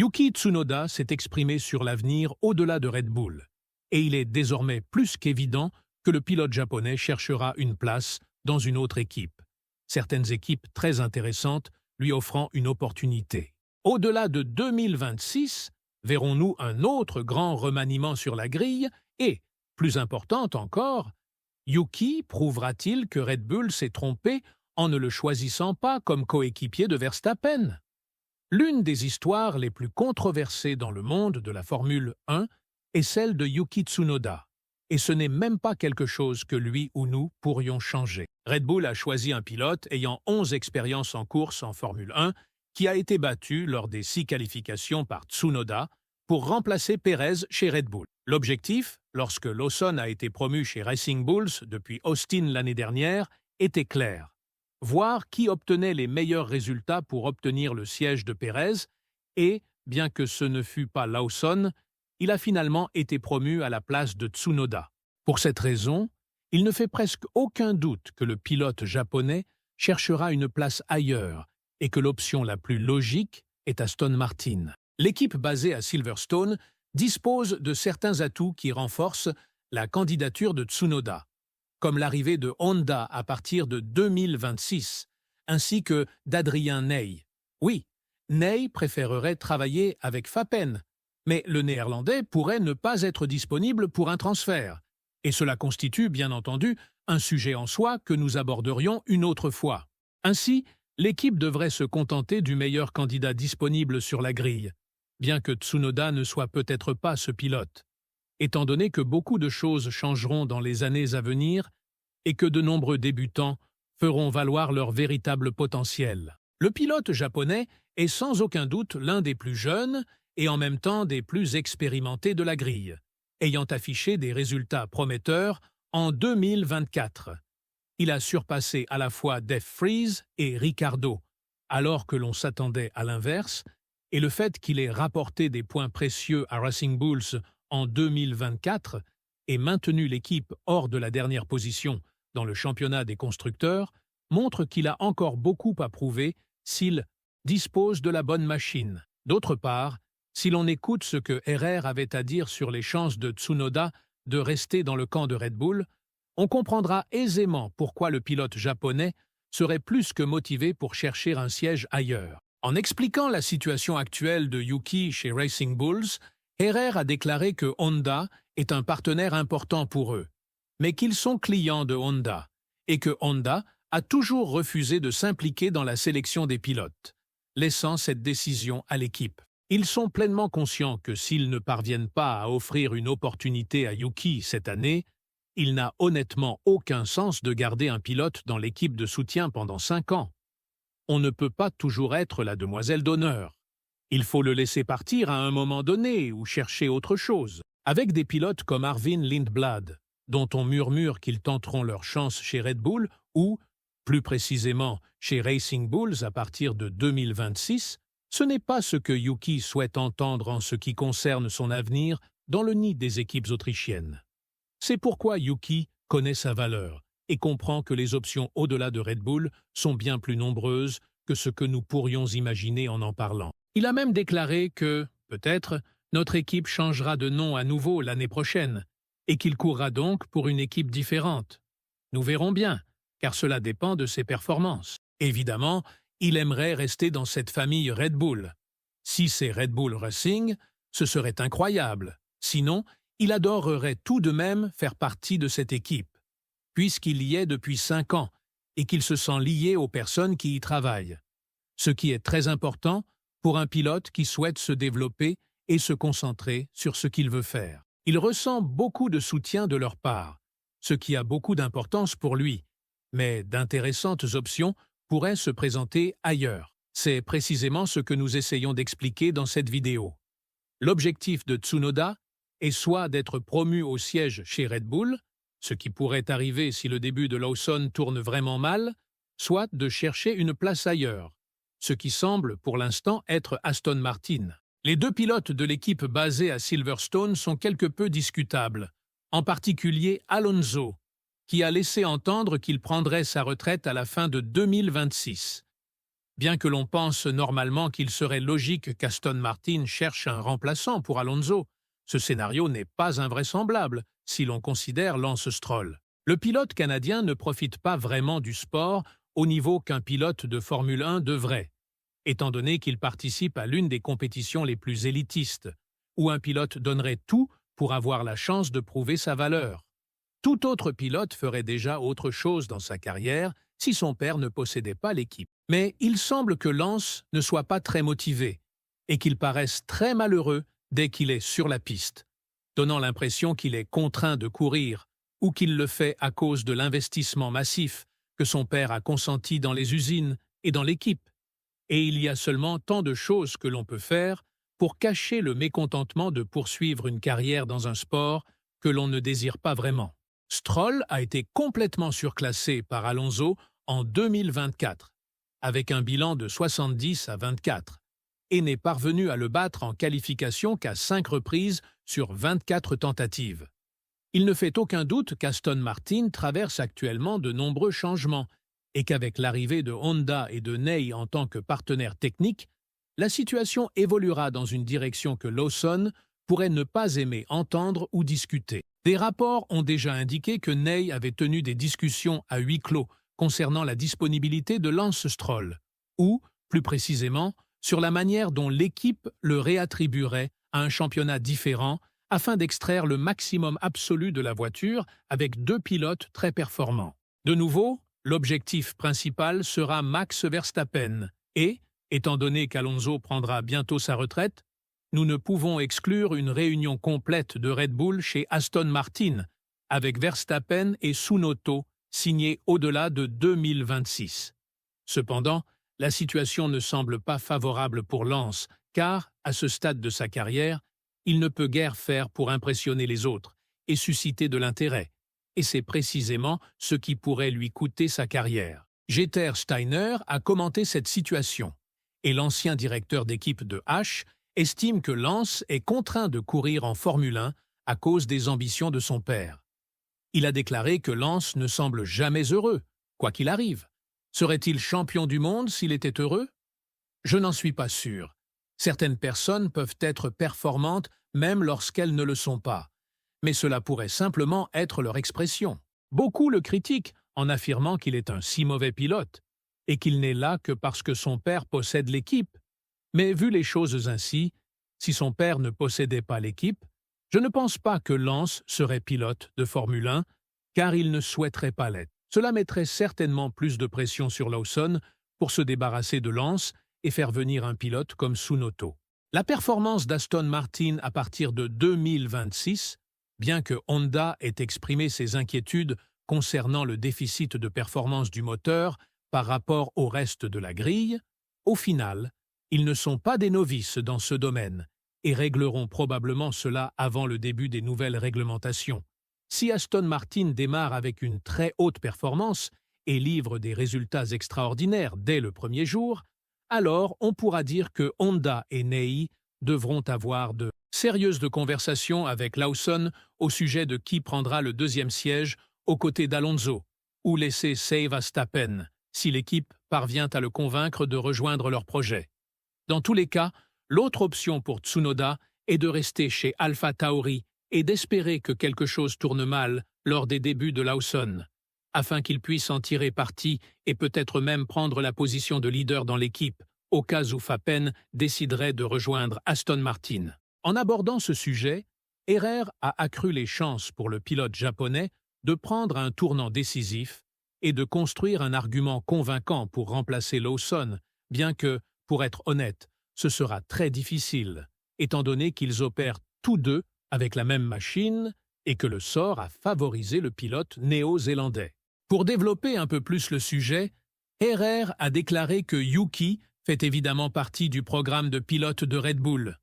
Yuki Tsunoda s'est exprimé sur l'avenir au-delà de Red Bull, et il est désormais plus qu'évident que le pilote japonais cherchera une place dans une autre équipe. Certaines équipes très intéressantes lui offrant une opportunité. Au-delà de 2026, verrons-nous un autre grand remaniement sur la grille et, plus importante encore, Yuki prouvera-t-il que Red Bull s'est trompé en ne le choisissant pas comme coéquipier de Verstappen? L'une des histoires les plus controversées dans le monde de la Formule 1 est celle de Yuki Tsunoda. Et ce n'est même pas quelque chose que lui ou nous pourrions changer. Red Bull a choisi un pilote ayant 11 expériences en course en Formule 1 qui a été battu lors des 6 qualifications par Tsunoda pour remplacer Pérez chez Red Bull. L'objectif, lorsque Lawson a été promu chez Racing Bulls depuis Austin l'année dernière, était clair. Voir qui obtenait les meilleurs résultats pour obtenir le siège de Pérez et, bien que ce ne fût pas Lawson, il a finalement été promu à la place de Tsunoda. Pour cette raison, il ne fait presque aucun doute que le pilote japonais cherchera une place ailleurs et que l'option la plus logique est Aston Martin. L'équipe basée à Silverstone dispose de certains atouts qui renforcent la candidature de Tsunoda, comme l'arrivée de Honda à partir de 2026, ainsi que d'Adrien Ney. Oui, Ney préférerait travailler avec Fappen, mais le Néerlandais pourrait ne pas être disponible pour un transfert. Et cela constitue, bien entendu, un sujet en soi que nous aborderions une autre fois. Ainsi, l'équipe devrait se contenter du meilleur candidat disponible sur la grille, bien que Tsunoda ne soit peut-être pas ce pilote. Étant donné que beaucoup de choses changeront dans les années à venir et que de nombreux débutants feront valoir leur véritable potentiel. Le pilote japonais est sans aucun doute l'un des plus jeunes et en même temps des plus expérimentés de la grille, ayant affiché des résultats prometteurs en 2024. Il a surpassé à la fois Def Freeze et Ricciardo, alors que l'on s'attendait à l'inverse, et le fait qu'il ait rapporté des points précieux à Racing Bulls en 2024 et maintenu l'équipe hors de la dernière position dans le championnat des constructeurs montre qu'il a encore beaucoup à prouver s'il dispose de la bonne machine. D'autre part, si l'on écoute ce que RR avait à dire sur les chances de Tsunoda de rester dans le camp de Red Bull, on comprendra aisément pourquoi le pilote japonais serait plus que motivé pour chercher un siège ailleurs. En expliquant la situation actuelle de Yuki chez Racing Bulls, RR a déclaré que Honda est un partenaire important pour eux, mais qu'ils sont clients de Honda, et que Honda a toujours refusé de s'impliquer dans la sélection des pilotes, laissant cette décision à l'équipe. Ils sont pleinement conscients que s'ils ne parviennent pas à offrir une opportunité à Yuki cette année, il n'a honnêtement aucun sens de garder un pilote dans l'équipe de soutien pendant 5 ans. On ne peut pas toujours être la demoiselle d'honneur. Il faut le laisser partir à un moment donné ou chercher autre chose. Avec des pilotes comme Arvin Lindblad, dont on murmure qu'ils tenteront leur chance chez Red Bull ou, plus précisément, chez Racing Bulls à partir de 2026, ce n'est pas ce que Yuki souhaite entendre en ce qui concerne son avenir dans le nid des équipes autrichiennes. C'est pourquoi Yuki connaît sa valeur et comprend que les options au-delà de Red Bull sont bien plus nombreuses que ce que nous pourrions imaginer en parlant. Il a même déclaré que, peut-être, notre équipe changera de nom à nouveau l'année prochaine et qu'il courra donc pour une équipe différente. Nous verrons bien, car cela dépend de ses performances. Évidemment, il aimerait rester dans cette famille Red Bull. Si c'est Red Bull Racing, ce serait incroyable. Sinon, il adorerait tout de même faire partie de cette équipe, puisqu'il y est depuis 5 ans et qu'il se sent lié aux personnes qui y travaillent. Ce qui est très important pour un pilote qui souhaite se développer et se concentrer sur ce qu'il veut faire. Il ressent beaucoup de soutien de leur part, ce qui a beaucoup d'importance pour lui, mais d'intéressantes options pourraient se présenter ailleurs. C'est précisément ce que nous essayons d'expliquer dans cette vidéo. L'objectif de Tsunoda est soit d'être promu au siège chez Red Bull, ce qui pourrait arriver si le début de Lawson tourne vraiment mal, soit de chercher une place ailleurs, ce qui semble pour l'instant être Aston Martin. Les 2 pilotes de l'équipe basée à Silverstone sont quelque peu discutables, en particulier Alonso, qui a laissé entendre qu'il prendrait sa retraite à la fin de 2026. Bien que l'on pense normalement qu'il serait logique qu'Aston Martin cherche un remplaçant pour Alonso, ce scénario n'est pas invraisemblable si l'on considère Lance Stroll. Le pilote canadien ne profite pas vraiment du sport au niveau qu'un pilote de Formule 1 devrait, étant donné qu'il participe à l'une des compétitions les plus élitistes, où un pilote donnerait tout pour avoir la chance de prouver sa valeur. Tout autre pilote ferait déjà autre chose dans sa carrière si son père ne possédait pas l'équipe. Mais il semble que Lance ne soit pas très motivé et qu'il paraisse très malheureux dès qu'il est sur la piste, donnant l'impression qu'il est contraint de courir ou qu'il le fait à cause de l'investissement massif que son père a consenti dans les usines et dans l'équipe. Et il y a seulement tant de choses que l'on peut faire pour cacher le mécontentement de poursuivre une carrière dans un sport que l'on ne désire pas vraiment. Stroll a été complètement surclassé par Alonso en 2024, avec un bilan de 70 à 24, et n'est parvenu à le battre en qualification qu'à 5 reprises sur 24 tentatives. Il ne fait aucun doute qu'Aston Martin traverse actuellement de nombreux changements et qu'avec l'arrivée de Honda et de Ney en tant que partenaires techniques, la situation évoluera dans une direction que Lawson pourrait ne pas aimer entendre ou discuter. Des rapports ont déjà indiqué que Ney avait tenu des discussions à huis clos concernant la disponibilité de Lance Stroll, ou, plus précisément, sur la manière dont l'équipe le réattribuerait à un championnat différent afin d'extraire le maximum absolu de la voiture avec 2 pilotes très performants. De nouveau, l'objectif principal sera Max Verstappen et, étant donné qu'Alonso prendra bientôt sa retraite, nous ne pouvons exclure une réunion complète de Red Bull chez Aston Martin, avec Verstappen et Tsunoda signés au-delà de 2026. Cependant, la situation ne semble pas favorable pour Lance, car, à ce stade de sa carrière, il ne peut guère faire pour impressionner les autres et susciter de l'intérêt, et c'est précisément ce qui pourrait lui coûter sa carrière. Jeter Steiner a commenté cette situation, et l'ancien directeur d'équipe de H estime que Lance est contraint de courir en Formule 1 à cause des ambitions de son père. Il a déclaré que Lance ne semble jamais heureux, quoi qu'il arrive. Serait-il champion du monde s'il était heureux? Je n'en suis pas sûr. Certaines personnes peuvent être performantes même lorsqu'elles ne le sont pas, mais cela pourrait simplement être leur expression. Beaucoup le critiquent en affirmant qu'il est un si mauvais pilote et qu'il n'est là que parce que son père possède l'équipe. Mais vu les choses ainsi, si son père ne possédait pas l'équipe, je ne pense pas que Lance serait pilote de Formule 1, car il ne souhaiterait pas l'être. Cela mettrait certainement plus de pression sur Lawson pour se débarrasser de Lance et faire venir un pilote comme Tsunoda. La performance d'Aston Martin à partir de 2026, bien que Honda ait exprimé ses inquiétudes concernant le déficit de performance du moteur par rapport au reste de la grille, au final, ils ne sont pas des novices dans ce domaine et régleront probablement cela avant le début des nouvelles réglementations. Si Aston Martin démarre avec une très haute performance et livre des résultats extraordinaires dès le premier jour, alors on pourra dire que Honda et Ney devront avoir de sérieuses conversations avec Lawson au sujet de qui prendra le 2e siège aux côtés d'Alonso, ou laisser Verstappen, si l'équipe parvient à le convaincre de rejoindre leur projet. Dans tous les cas, l'autre option pour Tsunoda est de rester chez AlphaTauri et d'espérer que quelque chose tourne mal lors des débuts de Lawson, afin qu'il puisse en tirer parti et peut-être même prendre la position de leader dans l'équipe, au cas où Verstappen déciderait de rejoindre Aston Martin. En abordant ce sujet, Herrera a accru les chances pour le pilote japonais de prendre un tournant décisif et de construire un argument convaincant pour remplacer Lawson, bien que, pour être honnête, ce sera très difficile, étant donné qu'ils opèrent tous deux avec la même machine et que le sort a favorisé le pilote néo-zélandais. Pour développer un peu plus le sujet, Herrera a déclaré que Yuki fait évidemment partie du programme de pilotes de Red Bull.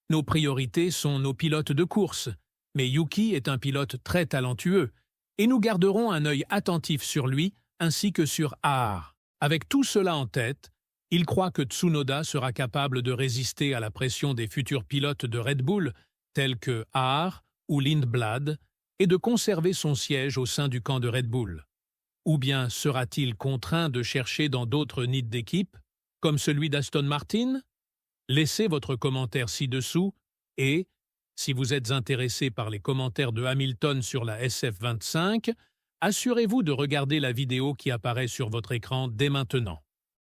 Nos priorités sont nos pilotes de course, mais Yuki est un pilote très talentueux, et nous garderons un œil attentif sur lui ainsi que sur Haar. Avec tout cela en tête, il croit que Tsunoda sera capable de résister à la pression des futurs pilotes de Red Bull, tels que Haar ou Lindblad, et de conserver son siège au sein du camp de Red Bull. Ou bien sera-t-il contraint de chercher dans d'autres nids d'équipe? comme celui d'Aston Martin? Laissez votre commentaire ci-dessous et, si vous êtes intéressé par les commentaires de Hamilton sur la SF25, assurez-vous de regarder la vidéo qui apparaît sur votre écran dès maintenant.